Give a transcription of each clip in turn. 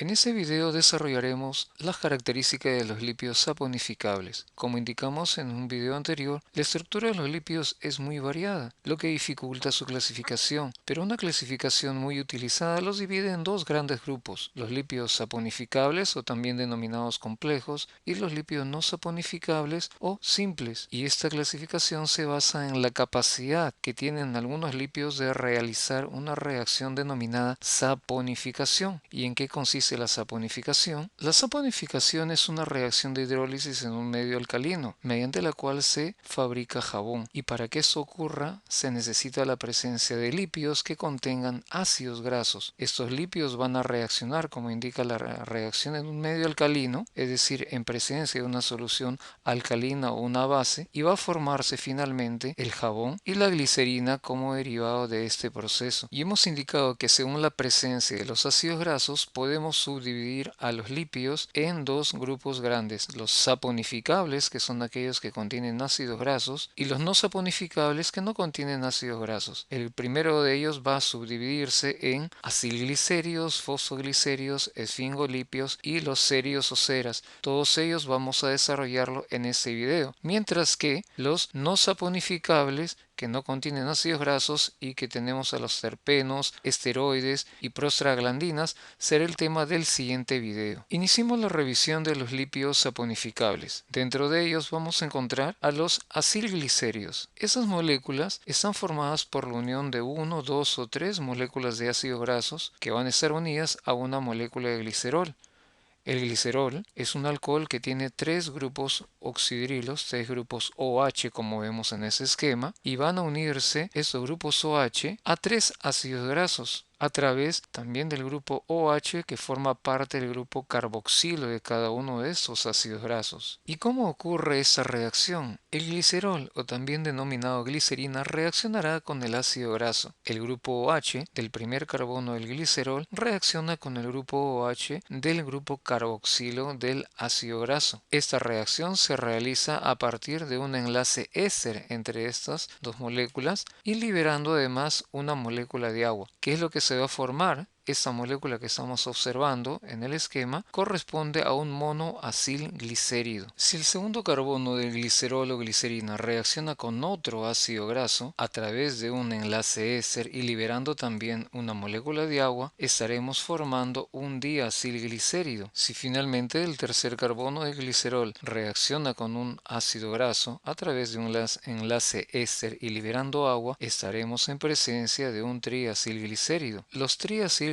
En este video desarrollaremos las características de los lípidos saponificables. Como indicamos en un video anterior, la estructura de los lípidos es muy variada, lo que dificulta su clasificación, pero una clasificación muy utilizada los divide en dos grandes grupos: los lípidos saponificables o también denominados complejos y los lípidos no saponificables o simples. Y esta clasificación se basa en la capacidad que tienen algunos lípidos de realizar una reacción denominada saponificación. ¿Y en qué consiste la saponificación? La saponificación es una reacción de hidrólisis en un medio alcalino, mediante la cual se fabrica jabón. Y para que esto ocurra, se necesita la presencia de lípidos que contengan ácidos grasos. Estos lípidos van a reaccionar, como indica la reacción en un medio alcalino, es decir, en presencia de una solución alcalina o una base, y va a formarse finalmente el jabón y la glicerina como derivado de este proceso. Y hemos indicado que según la presencia de los ácidos grasos podemos subdividir a los lípidos en dos grupos grandes: los saponificables, que son aquellos que contienen ácidos grasos, y los no saponificables, que no contienen ácidos grasos. El primero de ellos va a subdividirse en acilglicéridos, fosfoglicéridos, esfingolípidos y los cerios o ceras. Todos ellos vamos a desarrollarlo en este video, mientras que los no saponificables, que no contienen ácidos grasos y que tenemos a los terpenos, esteroides y prostaglandinas, será el tema del siguiente video. Iniciemos la revisión de los lípidos saponificables. Dentro de ellos vamos a encontrar a los acilglicéridos. Esas moléculas están formadas por la unión de 1, 2 o 3 moléculas de ácidos grasos que van a estar unidas a una molécula de glicerol. El glicerol es un alcohol que tiene 3 grupos oxidrilos, 3 grupos OH, como vemos en ese esquema, y van a unirse estos grupos OH a 3 ácidos grasos a través también del grupo OH, que forma parte del grupo carboxilo de cada uno de estos ácidos grasos. ¿Y cómo ocurre esta reacción? El glicerol, o también denominado glicerina, reaccionará con el ácido graso. El grupo OH del primer carbono del glicerol reacciona con el grupo OH del grupo carboxilo del ácido graso. Esta reacción se realiza a partir de un enlace éster entre estas dos moléculas y liberando además una molécula de agua. ¿Qué es lo que se va a formar? Esta molécula que estamos observando en el esquema corresponde a un monoacilglicérido. Si el segundo carbono del glicerol o glicerina reacciona con otro ácido graso a través de un enlace éster y liberando también una molécula de agua, estaremos formando un diacilglicérido. Si finalmente el tercer carbono del glicerol reacciona con un ácido graso a través de un enlace éster y liberando agua, estaremos en presencia de un triacilglicérido. Los triacilglicéridos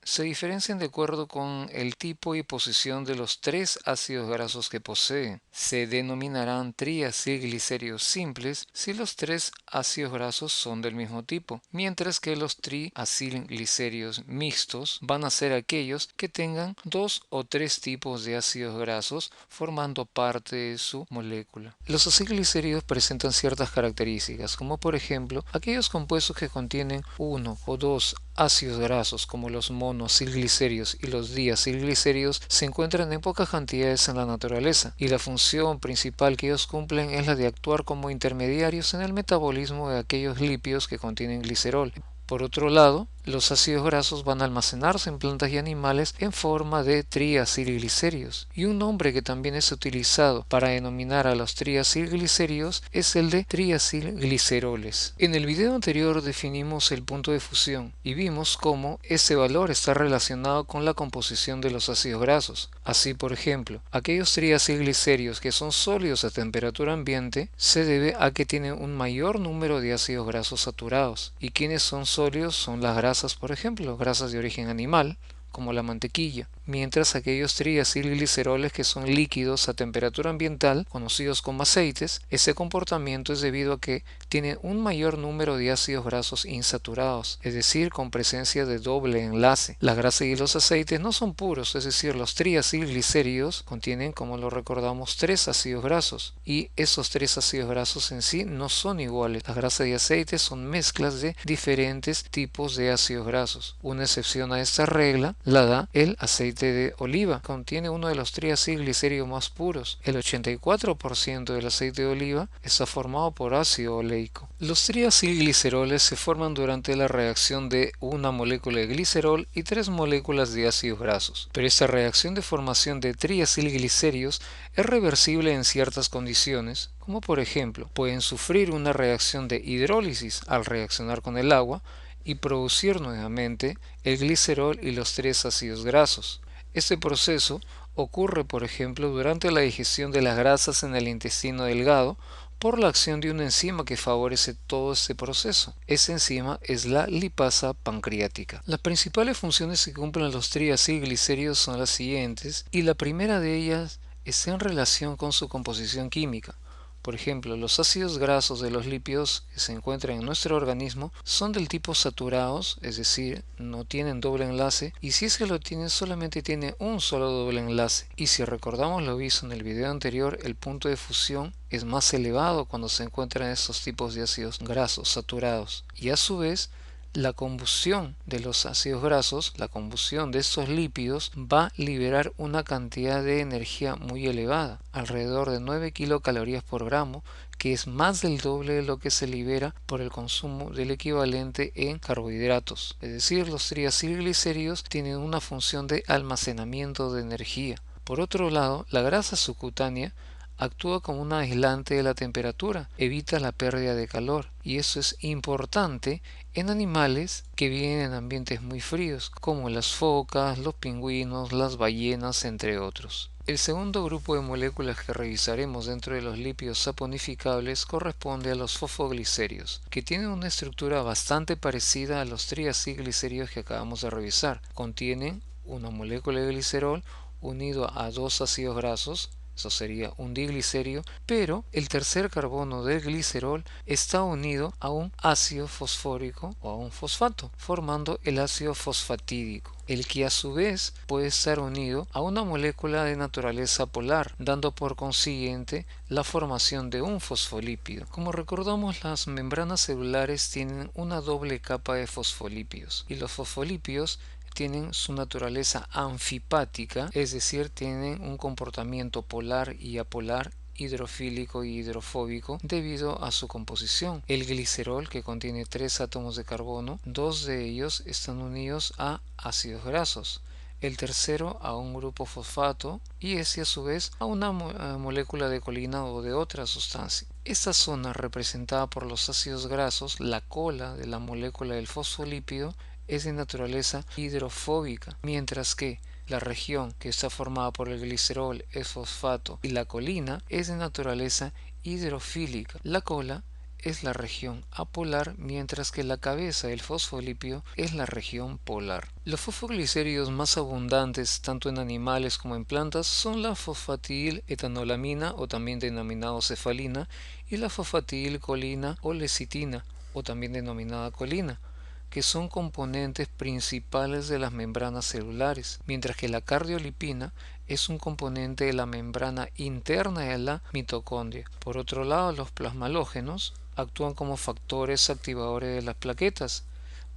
se diferencian de acuerdo con el tipo y posición de los 3 ácidos grasos que poseen. Se denominarán triacilglicéridos simples si los 3 ácidos grasos son del mismo tipo, mientras que los triacilglicéridos mixtos van a ser aquellos que tengan 2 o 3 tipos de ácidos grasos formando parte de su molécula. Los acilglicéridos presentan ciertas características, como por ejemplo aquellos compuestos que contienen 1 o 2 ácidos grasos, como los monoacilglicéridos y los diacilglicéridos, se encuentran en pocas cantidades en la naturaleza, y la función principal que ellos cumplen es la de actuar como intermediarios en el metabolismo de aquellos lípidos que contienen glicerol. Por otro lado, los ácidos grasos van a almacenarse en plantas y animales en forma de triacilglicéridos, y un nombre que también es utilizado para denominar a los triacilglicéridos es el de triacilgliceroles. En el video anterior definimos el punto de fusión y vimos cómo ese valor está relacionado con la composición de los ácidos grasos. Así, por ejemplo, aquellos triacilglicéridos que son sólidos a temperatura ambiente se debe a que tienen un mayor número de ácidos grasos saturados, y quienes son sólidos son las grasas, por ejemplo, grasas de origen animal, como la mantequilla, mientras aquellos triacilgliceroles que son líquidos a temperatura ambiental, conocidos como aceites, ese comportamiento es debido a que tienen un mayor número de ácidos grasos insaturados, es decir, con presencia de doble enlace. Las grasas y los aceites no son puros, es decir, los triacilglicéridos contienen, como lo recordamos, 3 ácidos grasos, y esos 3 ácidos grasos en sí no son iguales. Las grasas y aceites son mezclas de diferentes tipos de ácidos grasos. Una excepción a esta regla la da el aceite de oliva. Contiene uno de los triacilglicéridos más puros. El 84% del aceite de oliva está formado por ácido oleico. Los triacilgliceroles se forman durante la reacción de una molécula de glicerol y tres moléculas de ácidos grasos. Pero esta reacción de formación de triacilglicéridos es reversible en ciertas condiciones, como por ejemplo, pueden sufrir una reacción de hidrólisis al reaccionar con el agua y producir nuevamente el glicerol y los tres ácidos grasos. Este proceso ocurre, por ejemplo, durante la digestión de las grasas en el intestino delgado por la acción de una enzima que favorece todo este proceso. Esa enzima es la lipasa pancreática. Las principales funciones que cumplen los triacilglicéridos son las siguientes, y la primera de ellas está en relación con su composición química. Por ejemplo, los ácidos grasos de los lípidos que se encuentran en nuestro organismo son del tipo saturados, es decir, no tienen doble enlace, y si es que lo tienen solamente tiene un solo doble enlace. Y si recordamos lo visto en el video anterior, el punto de fusión es más elevado cuando se encuentran estos tipos de ácidos grasos saturados. Y a su vez, la combustión de los ácidos grasos, la combustión de estos lípidos, va a liberar una cantidad de energía muy elevada, alrededor de 9 kilocalorías por gramo, que es más del doble de lo que se libera por el consumo del equivalente en carbohidratos. Es decir, los triacilglicéridos tienen una función de almacenamiento de energía. Por otro lado, la grasa subcutánea actúa como un aislante de la temperatura, evita la pérdida de calor, y eso es importante en animales que viven en ambientes muy fríos, como las focas, los pingüinos, las ballenas, entre otros. El segundo grupo de moléculas que revisaremos dentro de los lípidos saponificables corresponde a los fosfoglicéridos, que tienen una estructura bastante parecida a los triacilglicéridos que acabamos de revisar. Contienen una molécula de glicerol unido a dos ácidos grasos, eso sería un diglicerio, pero el tercer carbono del glicerol está unido a un ácido fosfórico o a un fosfato, formando el ácido fosfatídico, el que a su vez puede estar unido a una molécula de naturaleza polar, dando por consiguiente la formación de un fosfolípido. Como recordamos, las membranas celulares tienen una doble capa de fosfolípidos, y los fosfolípidos tienen su naturaleza anfipática, es decir, tienen un comportamiento polar y apolar, hidrofílico y hidrofóbico debido a su composición. El glicerol, que contiene 3 átomos de carbono, 2 de ellos están unidos a ácidos grasos, el tercero a un grupo fosfato y ese a su vez a una molécula de colina o de otra sustancia. Esta zona representada por los ácidos grasos, la cola de la molécula del fosfolípido, es de naturaleza hidrofóbica, mientras que la región que está formada por el glicerol, el fosfato y la colina es de naturaleza hidrofílica. La cola es la región apolar, mientras que la cabeza del fosfolípido es la región polar. Los fosfoglicéridos más abundantes tanto en animales como en plantas son la fosfatidiletoanolamina o también denominado cefalina y la fosfatidilcolina o lecitina o también denominada colina, que son componentes principales de las membranas celulares, mientras que la cardiolipina es un componente de la membrana interna de la mitocondria. Por otro lado, los plasmalógenos actúan como factores activadores de las plaquetas,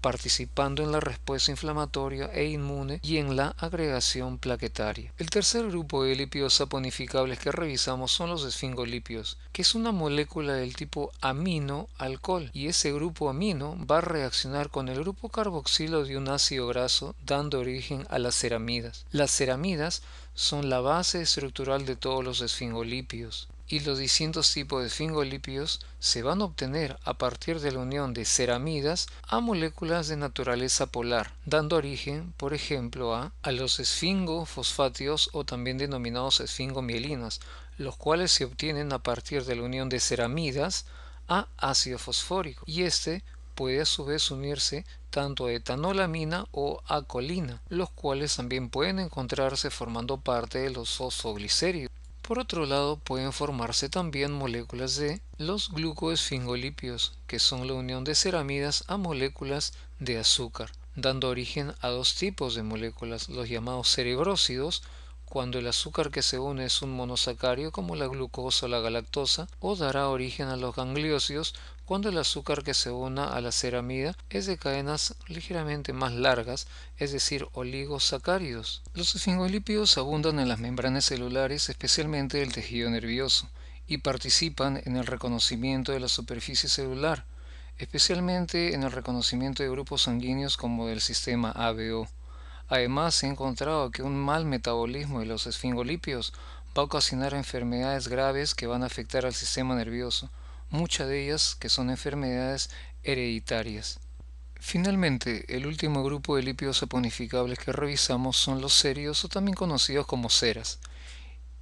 participando en la respuesta inflamatoria e inmune y en la agregación plaquetaria. El tercer grupo de lípidos saponificables que revisamos son los esfingolípidos, que es una molécula del tipo amino-alcohol, y ese grupo amino va a reaccionar con el grupo carboxilo de un ácido graso, dando origen a las ceramidas. Las ceramidas son la base estructural de todos los esfingolípidos, y los distintos tipos de esfingolípidos se van a obtener a partir de la unión de ceramidas a moléculas de naturaleza polar, dando origen, por ejemplo, a los esfingofosfátidos o también denominados esfingomielinas, los cuales se obtienen a partir de la unión de ceramidas a ácido fosfórico, y este puede a su vez unirse tanto a etanolamina o a colina, los cuales también pueden encontrarse formando parte de los fosfoglicéridos. Por otro lado, pueden formarse también moléculas de los glucoesfingolípidos, que son la unión de ceramidas a moléculas de azúcar, dando origen a dos tipos de moléculas, los llamados cerebrósidos, cuando el azúcar que se une es un monosacárido como la glucosa o la galactosa, o dará origen a los gangliósidos cuando el azúcar que se una a la ceramida es de cadenas ligeramente más largas, es decir, oligosacáridos. Los esfingolípidos abundan en las membranas celulares, especialmente del tejido nervioso, y participan en el reconocimiento de la superficie celular, especialmente en el reconocimiento de grupos sanguíneos como del sistema ABO. Además, se ha encontrado que un mal metabolismo de los esfingolípidos va a ocasionar enfermedades graves que van a afectar al sistema nervioso, muchas de ellas que son enfermedades hereditarias. Finalmente, el último grupo de lípidos saponificables que revisamos son los céridos o también conocidos como ceras,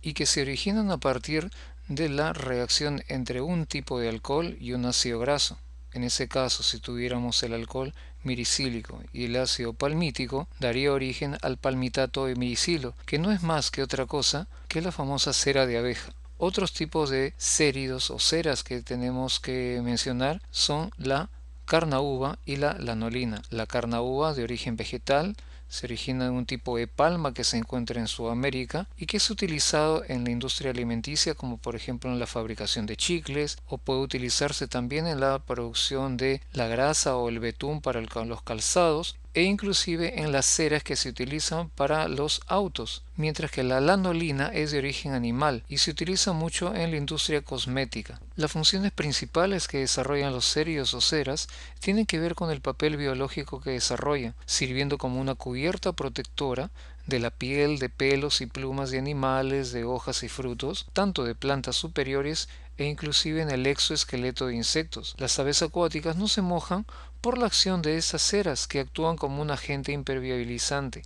y que se originan a partir de la reacción entre un tipo de alcohol y un ácido graso. En ese caso, si tuviéramos el alcohol miricílico y el ácido palmítico, daría origen al palmitato de miricilo, que no es más que otra cosa que la famosa cera de abeja. Otros tipos de céridos o ceras que tenemos que mencionar son la carnauba y la lanolina. La carnauba, de origen vegetal, se origina de un tipo de palma que se encuentra en Sudamérica y que es utilizado en la industria alimenticia, como por ejemplo en la fabricación de chicles, o puede utilizarse también en la producción de la grasa o el betún para los calzados, e inclusive en las ceras que se utilizan para los autos, mientras que la lanolina es de origen animal y se utiliza mucho en la industria cosmética. Las funciones principales que desarrollan los céridos o ceras tienen que ver con el papel biológico que desarrollan, sirviendo como una cubierta protectora de la piel, de pelos y plumas de animales, de hojas y frutos, tanto de plantas superiores e inclusive en el exoesqueleto de insectos. Las aves acuáticas no se mojan por la acción de esas ceras que actúan como un agente impermeabilizante,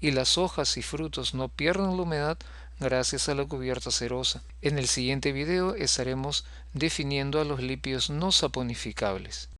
y las hojas y frutos no pierden la humedad gracias a la cubierta cerosa. En el siguiente video estaremos definiendo a los lípidos no saponificables.